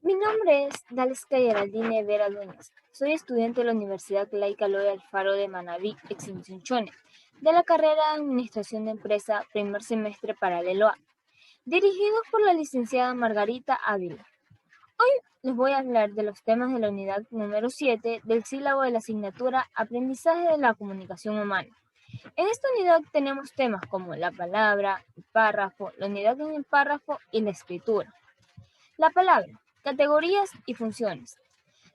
Mi nombre es Daleska Geraldine Vera Núñez. Soy estudiante de la Universidad Laica Eloy Alfaro de Manabí, Extensión Chone, de la carrera de Administración de Empresa, primer semestre paralelo A, dirigidos por la licenciada Margarita Ávila. Hoy les voy a hablar de los temas de la unidad número 7 del sílabo de la asignatura Aprendizaje de la Comunicación Humana. En esta unidad tenemos temas como la palabra, el párrafo, la unidad en el párrafo y la escritura. La palabra, categorías y funciones.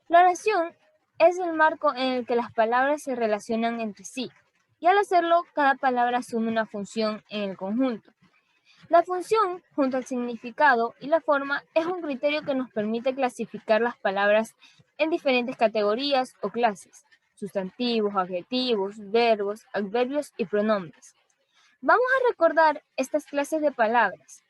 La oración es el marco en el que las palabras se relacionan entre sí, y al hacerlo, cada palabra asume una función en el conjunto. La función, junto al significado y la forma, es un criterio que nos permite clasificar las palabras en diferentes categorías o clases: sustantivos, adjetivos, verbos, adverbios y pronombres. Vamos a recordar estas clases de palabras.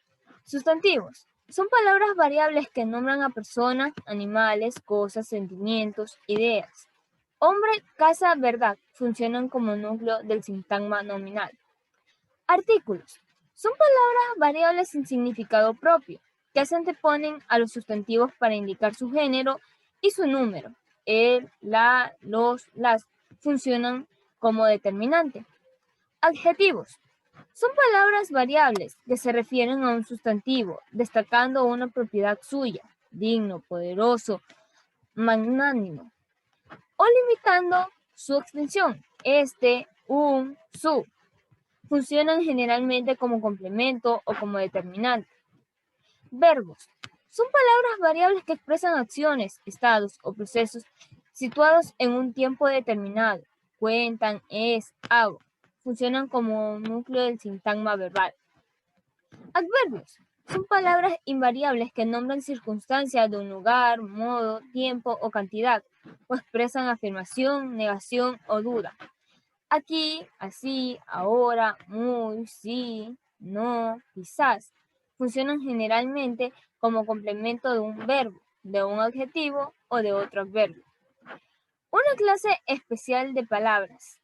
Sustantivos. Son palabras variables que nombran a personas, animales, cosas, sentimientos, ideas. Hombre, casa, verdad funcionan como núcleo del sintagma nominal. Artículos. Son palabras variables sin significado propio, que se anteponen a los sustantivos para indicar su género y su número. El, la, los, las funcionan como determinante. Adjetivos. Son palabras variables que se refieren a un sustantivo, destacando una propiedad suya: digno, poderoso, magnánimo, o limitando su extensión: este, un, su. Funcionan generalmente como complemento o como determinante. Verbos. Son palabras variables que expresan acciones, estados o procesos situados en un tiempo determinado. Cuentan, es, hago. Funcionan como núcleo del sintagma verbal. Adverbios. Son palabras invariables que nombran circunstancias de un lugar, modo, tiempo o cantidad, o expresan afirmación, negación o duda. Aquí, así, ahora, muy, sí, no, quizás. Funcionan generalmente como complemento de un verbo, de un adjetivo o de otro adverbio. Una clase especial de palabras.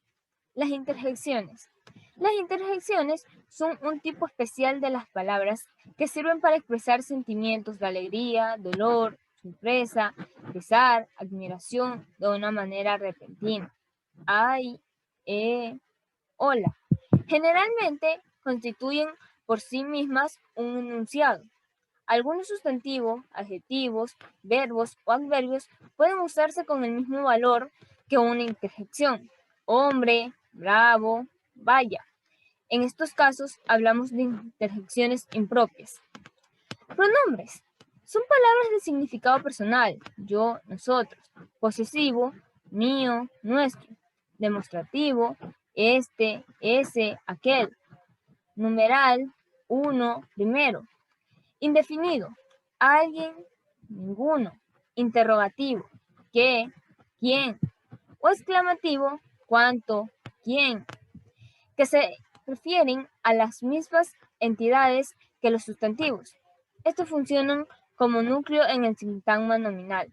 Las interjecciones. Las interjecciones son un tipo especial de las palabras que sirven para expresar sentimientos de alegría, dolor, sorpresa, pesar, admiración de una manera repentina. Ay, hola. Generalmente constituyen por sí mismas un enunciado. Algunos sustantivos, adjetivos, verbos o adverbios pueden usarse con el mismo valor que una interjección: hombre, bravo, vaya. En estos casos hablamos de interjecciones impropias. Pronombres. Son palabras de significado personal: yo, nosotros; posesivo, mío, nuestro; demostrativo, este, ese, aquel; numeral, uno, primero; indefinido, alguien, ninguno; interrogativo, qué, quién; o exclamativo, cuánto, quién, que se refieren a las mismas entidades que los sustantivos. Estos funcionan como núcleo en el sintagma nominal.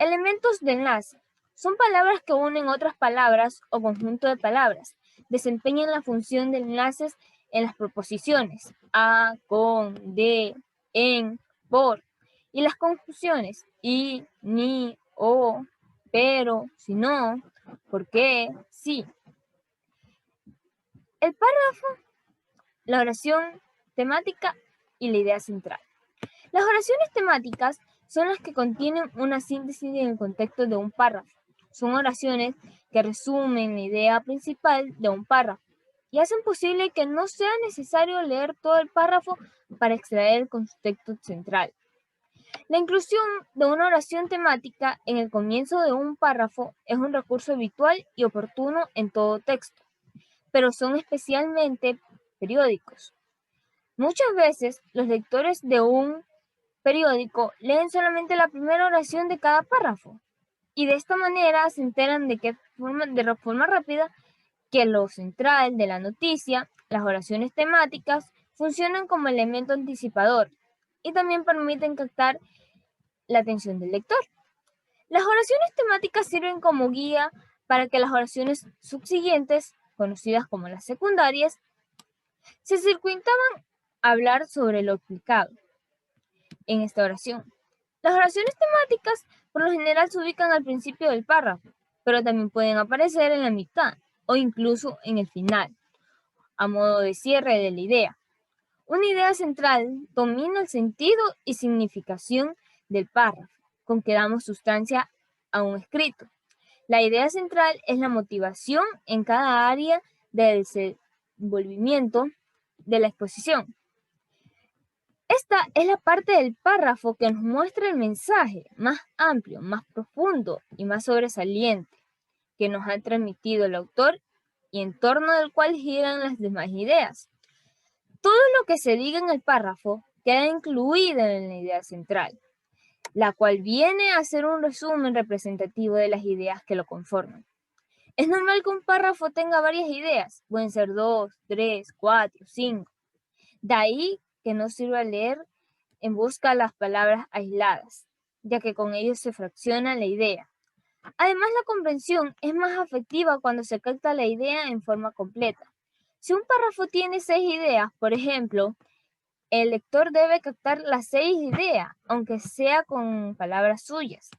Elementos de enlace. Son palabras que unen otras palabras o conjunto de palabras. Desempeñan la función de enlaces en las proposiciones a, con, de, en, por, y las conjunciones y, ni, o, pero, si no, por qué, sí. El párrafo, la oración temática y la idea central. Las oraciones temáticas son las que contienen una síntesis en el contexto de un párrafo. Son oraciones que resumen la idea principal de un párrafo y hacen posible que no sea necesario leer todo el párrafo para extraer el contexto central. La inclusión de una oración temática en el comienzo de un párrafo es un recurso habitual y oportuno en todo texto, pero son especialmente periódicos. Muchas veces los lectores de un periódico leen solamente la primera oración de cada párrafo y de esta manera se enteran de forma rápida que lo central de la noticia. Las oraciones temáticas funcionan como elemento anticipador y también permiten captar la atención del lector. Las oraciones temáticas sirven como guía para que las oraciones subsiguientes, conocidas como las secundarias, se circuitaban a hablar sobre lo explicado en esta oración. Las oraciones temáticas por lo general se ubican al principio del párrafo, pero también pueden aparecer en la mitad o incluso en el final, a modo de cierre de la idea. Una idea central domina el sentido y significación del párrafo, con que damos sustancia a un escrito. La idea central es la motivación en cada área del desenvolvimiento de la exposición. Esta es la parte del párrafo que nos muestra el mensaje más amplio, más profundo y más sobresaliente que nos ha transmitido el autor y en torno del cual giran las demás ideas. Todo lo que se diga en el párrafo queda incluido en la idea central, la cual viene a ser un resumen representativo de las ideas que lo conforman. Es normal que un párrafo tenga varias ideas, pueden ser 2, 3, 4, 5. De ahí que no sirva leer en busca de las palabras aisladas, ya que con ello se fracciona la idea. Además, la comprensión es más afectiva cuando se capta la idea en forma completa. Si un párrafo tiene 6 ideas, por ejemplo, el lector debe captar las 6 ideas, aunque sea con palabras suyas.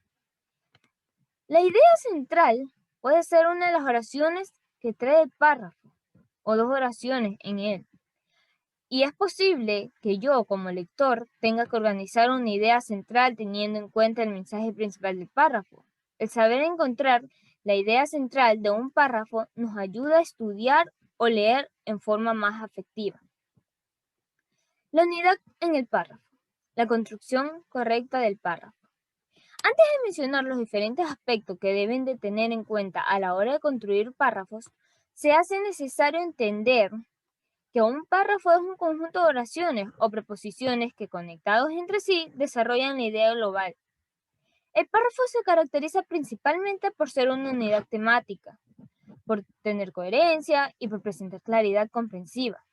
La idea central puede ser una de las oraciones que trae el párrafo, o 2 oraciones en él. Y es posible que yo, como lector, tenga que organizar una idea central teniendo en cuenta el mensaje principal del párrafo. El saber encontrar la idea central de un párrafo nos ayuda a estudiar o leer en forma más afectiva. La unidad en el párrafo. La construcción correcta del párrafo. Antes de mencionar los diferentes aspectos que deben de tener en cuenta a la hora de construir párrafos, se hace necesario entender que un párrafo es un conjunto de oraciones o preposiciones que conectados entre sí desarrollan la idea global. El párrafo se caracteriza principalmente por ser una unidad temática, por tener coherencia y por presentar claridad comprensiva.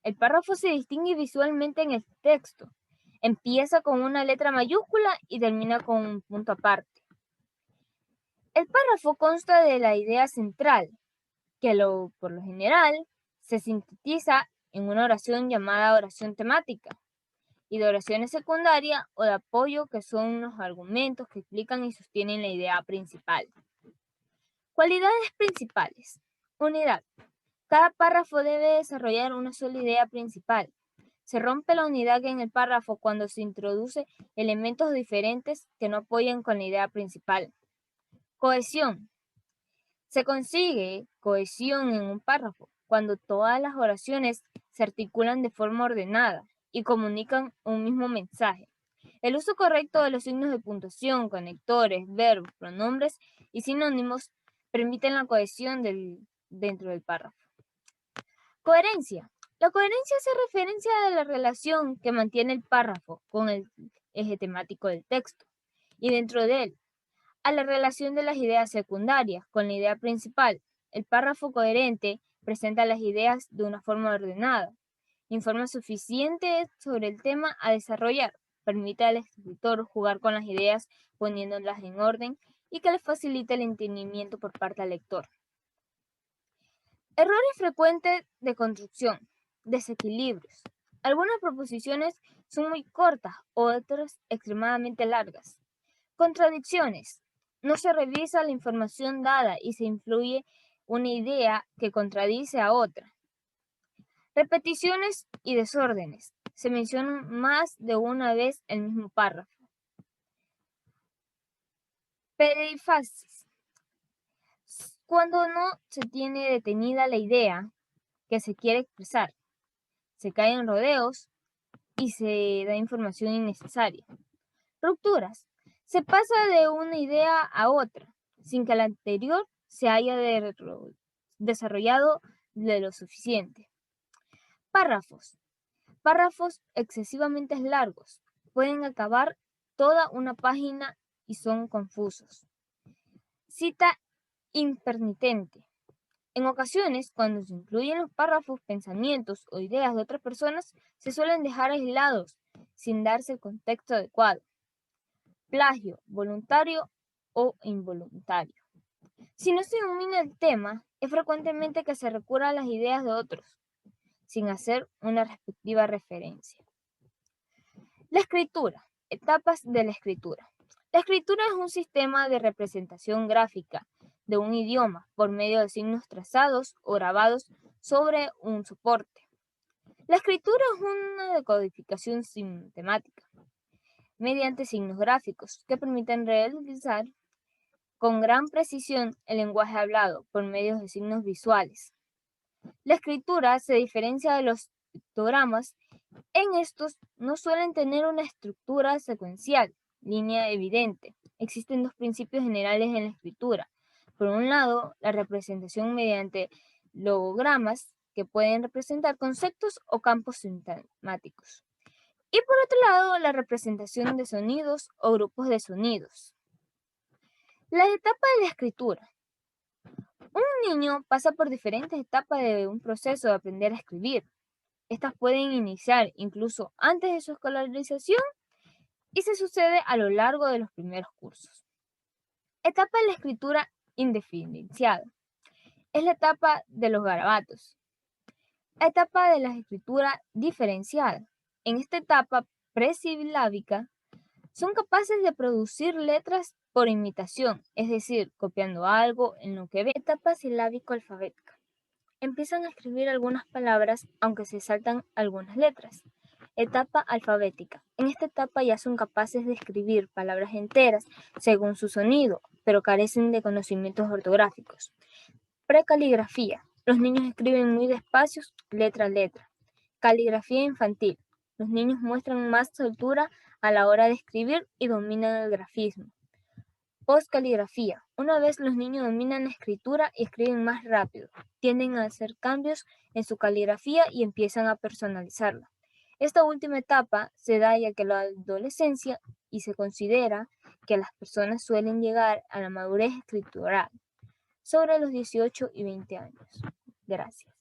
El párrafo se distingue visualmente en el texto. Empieza con una letra mayúscula y termina con un punto aparte. El párrafo consta de la idea central, que por lo general se sintetiza en una oración llamada oración temática, y de oraciones secundarias o de apoyo, que son los argumentos que explican y sostienen la idea principal. Cualidades principales. Unidad. Cada párrafo debe desarrollar una sola idea principal. Se rompe la unidad en el párrafo cuando se introduce elementos diferentes que no apoyan con la idea principal. Cohesión. Se consigue cohesión en un párrafo cuando todas las oraciones se articulan de forma ordenada y comunican un mismo mensaje. El uso correcto de los signos de puntuación, conectores, verbos, pronombres y sinónimos permiten la cohesión dentro del párrafo. Coherencia. La coherencia hace referencia a la relación que mantiene el párrafo con el eje temático del texto y dentro de él, a la relación de las ideas secundarias con la idea principal. El párrafo coherente presenta las ideas de una forma ordenada, informa suficiente sobre el tema a desarrollar, permite al escritor jugar con las ideas poniéndolas en orden y que le facilite el entendimiento por parte del lector. Errores frecuentes de construcción. Desequilibrios. Algunas proposiciones son muy cortas, otras extremadamente largas. Contradicciones. No se revisa la información dada y se influye una idea que contradice a otra. Repeticiones y desórdenes. Se mencionan más de una vez el mismo párrafo. Perifasis. Cuando no se tiene detenida la idea que se quiere expresar, se caen rodeos y se da información innecesaria. Rupturas. Se pasa de una idea a otra, sin que la anterior se haya desarrollado de lo suficiente. Párrafos. Párrafos excesivamente largos. Pueden acabar toda una página y son confusos. Cita impertinente. En ocasiones, cuando se incluyen los párrafos, pensamientos o ideas de otras personas, se suelen dejar aislados, sin darse el contexto adecuado. Plagio, voluntario o involuntario. Si no se domina el tema, es frecuentemente que se recurra a las ideas de otros, sin hacer una respectiva referencia. La escritura. Etapas de la escritura. La escritura es un sistema de representación gráfica de un idioma por medio de signos trazados o grabados sobre un soporte. La escritura es una decodificación sistemática mediante signos gráficos que permiten realizar con gran precisión el lenguaje hablado por medio de signos visuales. La escritura se diferencia de los pictogramas. En estos no suelen tener una estructura secuencial, línea evidente. Existen dos principios generales en la escritura. Por un lado, la representación mediante logogramas que pueden representar conceptos o campos sintácticos. Y por otro lado, la representación de sonidos o grupos de sonidos. La etapa de la escritura. Un niño pasa por diferentes etapas de un proceso de aprender a escribir. Estas pueden iniciar incluso antes de su escolarización y se sucede a lo largo de los primeros cursos. Etapa de la escritura indiferenciada. Es la etapa de los garabatos. Etapa de la escritura diferenciada. En esta etapa presilábica son capaces de producir letras por imitación, es decir, copiando algo en lo que ven. Etapa silábico-alfabética. Empiezan a escribir algunas palabras, aunque se saltan algunas letras. Etapa alfabética. En esta etapa ya son capaces de escribir palabras enteras según su sonido, pero carecen de conocimientos ortográficos. Precaligrafía. Los niños escriben muy despacio, letra a letra. Caligrafía infantil. Los niños muestran más soltura a la hora de escribir y dominan el grafismo. Postcaligrafía. Una vez los niños dominan la escritura y escriben más rápido, tienden a hacer cambios en su caligrafía y empiezan a personalizarla. Esta última etapa se da ya que la adolescencia y se considera que las personas suelen llegar a la madurez escritural sobre los 18 y 20 años. Gracias.